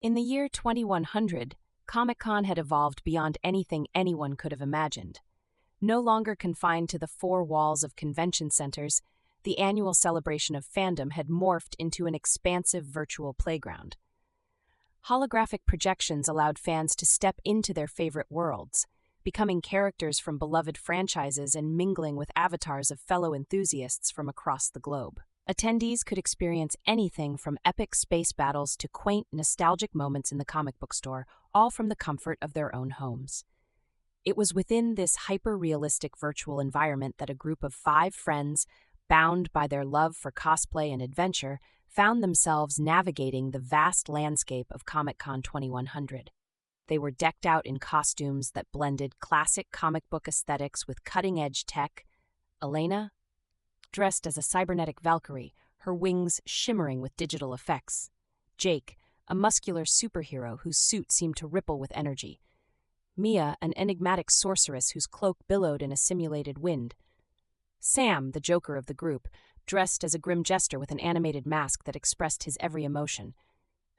In the year 2100, Comic-Con had evolved beyond anything anyone could have imagined. No longer confined to the four walls of convention centers, the annual celebration of fandom had morphed into an expansive virtual playground. Holographic projections allowed fans to step into their favorite worlds, becoming characters from beloved franchises and mingling with avatars of fellow enthusiasts from across the globe. Attendees could experience anything from epic space battles to quaint, nostalgic moments in the comic book store, all from the comfort of their own homes. It was within this hyper-realistic virtual environment that a group of 5 friends, bound by their love for cosplay and adventure, found themselves navigating the vast landscape of Comic-Con 2100. They were decked out in costumes that blended classic comic book aesthetics with cutting-edge tech. Elena, dressed as a cybernetic Valkyrie, her wings shimmering with digital effects. Jake, a muscular superhero whose suit seemed to ripple with energy. Mia, an enigmatic sorceress whose cloak billowed in a simulated wind. Sam, the joker of the group, dressed as a grim jester with an animated mask that expressed his every emotion.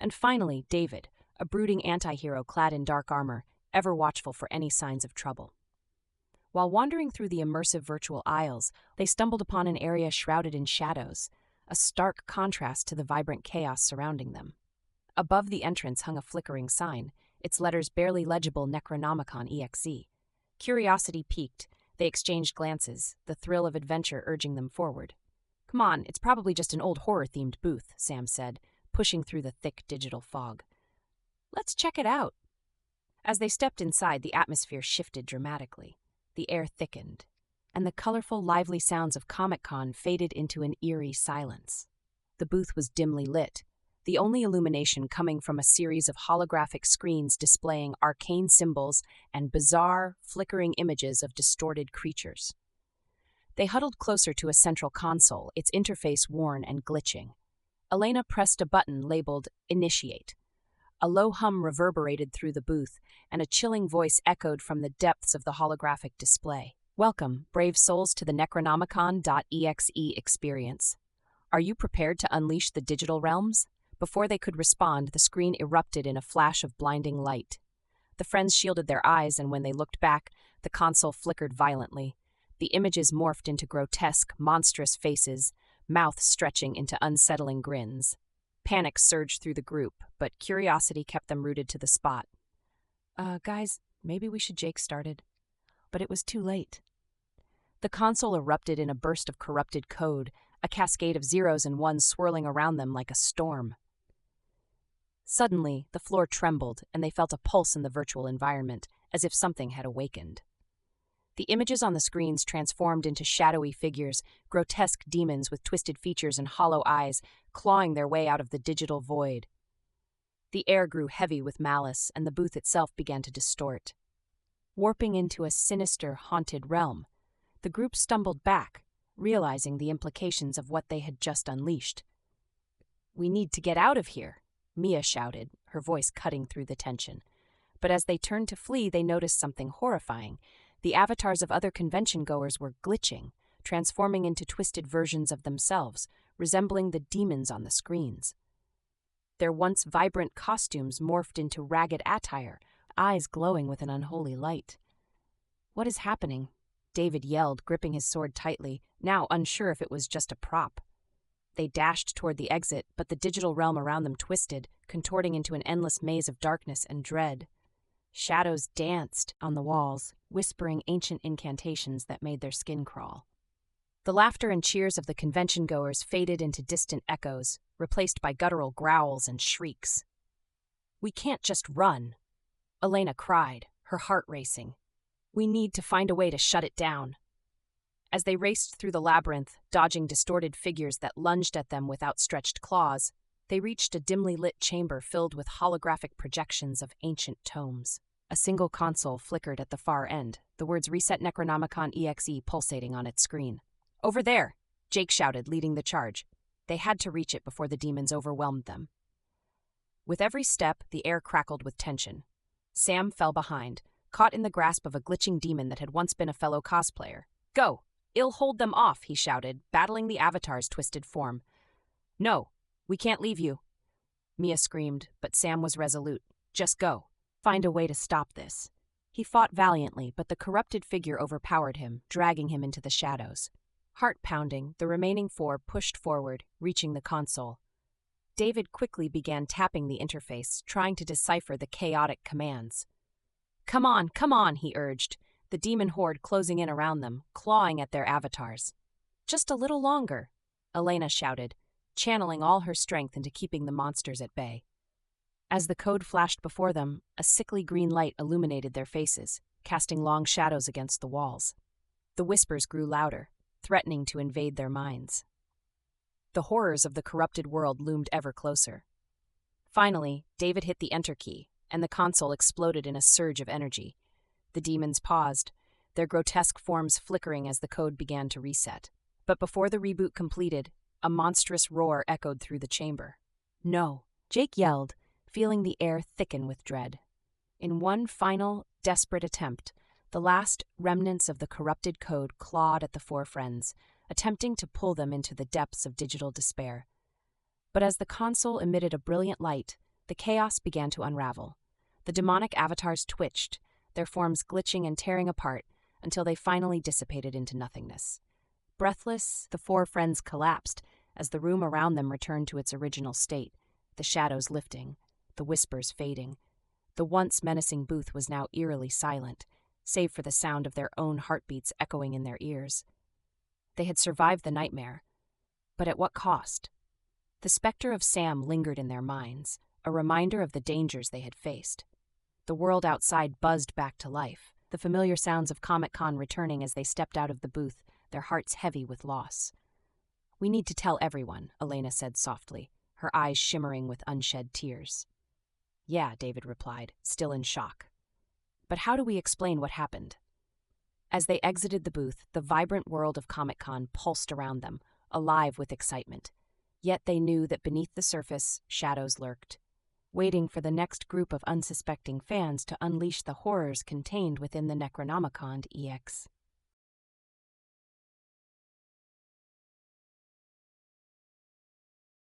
And finally, David, a brooding anti-hero clad in dark armor, ever watchful for any signs of trouble. While wandering through the immersive virtual aisles, they stumbled upon an area shrouded in shadows, a stark contrast to the vibrant chaos surrounding them. Above the entrance hung a flickering sign, its letters barely legible Necronomicon.EXE. Curiosity piqued, they exchanged glances, the thrill of adventure urging them forward. "Come on, it's probably just an old horror-themed booth," Sam said, pushing through the thick digital fog. "Let's check it out." As they stepped inside, the atmosphere shifted dramatically. The air thickened, and the colorful, lively sounds of Comic-Con faded into an eerie silence. The booth was dimly lit, the only illumination coming from a series of holographic screens displaying arcane symbols and bizarre, flickering images of distorted creatures. They huddled closer to a central console, its interface worn and glitching. Elena pressed a button labeled Initiate. A low hum reverberated through the booth, and a chilling voice echoed from the depths of the holographic display. "Welcome, brave souls, to the Necronomicon.EXE experience. Are you prepared to unleash the digital realms?" Before they could respond, the screen erupted in a flash of blinding light. The friends shielded their eyes, and when they looked back, the console flickered violently. The images morphed into grotesque, monstrous faces, mouths stretching into unsettling grins. Panic surged through the group, but curiosity kept them rooted to the spot. Guys, maybe we should." Jake started. But it was too late. The console erupted in a burst of corrupted code, a cascade of zeros and ones swirling around them like a storm. Suddenly, the floor trembled, and they felt a pulse in the virtual environment, as if something had awakened. The images on the screens transformed into shadowy figures, grotesque demons with twisted features and hollow eyes, clawing their way out of the digital void. The air grew heavy with malice, and the booth itself began to distort. Warping into a sinister, haunted realm, the group stumbled back, realizing the implications of what they had just unleashed. "We need to get out of here," Mia shouted, her voice cutting through the tension. But as they turned to flee, they noticed something horrifying. The avatars of other convention-goers were glitching, transforming into twisted versions of themselves, resembling the demons on the screens. Their once vibrant costumes morphed into ragged attire, eyes glowing with an unholy light. "What is happening?" David yelled, gripping his sword tightly, now unsure if it was just a prop. They dashed toward the exit, but the digital realm around them twisted, contorting into an endless maze of darkness and dread. Shadows danced on the walls, whispering ancient incantations that made their skin crawl. The laughter and cheers of the convention-goers faded into distant echoes, replaced by guttural growls and shrieks. "We can't just run," Elena cried, her heart racing. "We need to find a way to shut it down." As they raced through the labyrinth, dodging distorted figures that lunged at them with outstretched claws, they reached a dimly lit chamber filled with holographic projections of ancient tomes. A single console flickered at the far end, the words "Reset Necronomicon.EXE" pulsating on its screen. "Over there!" Jake shouted, leading the charge. They had to reach it before the demons overwhelmed them. With every step, the air crackled with tension. Sam fell behind, caught in the grasp of a glitching demon that had once been a fellow cosplayer. "Go! I'll hold them off," he shouted, battling the avatar's twisted form. "No, we can't leave you." Mia screamed, but Sam was resolute. Just go. Find a way to stop this. He fought valiantly, but the corrupted figure overpowered him, dragging him into the shadows. Heart pounding, the remaining four pushed forward, reaching the console. David quickly began tapping the interface, trying to decipher the chaotic commands. Come on, he urged, the demon horde closing in around them, clawing at their avatars. Just a little longer, Elena shouted, channeling all her strength into keeping the monsters at bay. As the code flashed before them, a sickly green light illuminated their faces, casting long shadows against the walls. The whispers grew louder, threatening to invade their minds. The horrors of the corrupted world loomed ever closer. Finally, David hit the enter key, and the console exploded in a surge of energy. The demons paused, their grotesque forms flickering as the code began to reset. But before the reboot completed, a monstrous roar echoed through the chamber. No, Jake yelled, feeling the air thicken with dread. In one final, desperate attempt, the last remnants of the corrupted code clawed at the four friends, attempting to pull them into the depths of digital despair. But as the console emitted a brilliant light, the chaos began to unravel. The demonic avatars twitched, their forms glitching and tearing apart until they finally dissipated into nothingness. Breathless, the four friends collapsed as the room around them returned to its original state, the shadows lifting, the whispers fading. The once menacing booth was now eerily silent, save for the sound of their own heartbeats echoing in their ears. They had survived the nightmare, but at what cost? The specter of Sam lingered in their minds, a reminder of the dangers they had faced. The world outside buzzed back to life, the familiar sounds of Comic-Con returning as they stepped out of the booth, their hearts heavy with loss. We need to tell everyone, Elena said softly, her eyes shimmering with unshed tears. Yeah, David replied, still in shock. But how do we explain what happened? As they exited the booth, the vibrant world of Comic-Con pulsed around them, alive with excitement. Yet they knew that beneath the surface, shadows lurked, waiting for the next group of unsuspecting fans to unleash the horrors contained within the Necronomicon.EXE.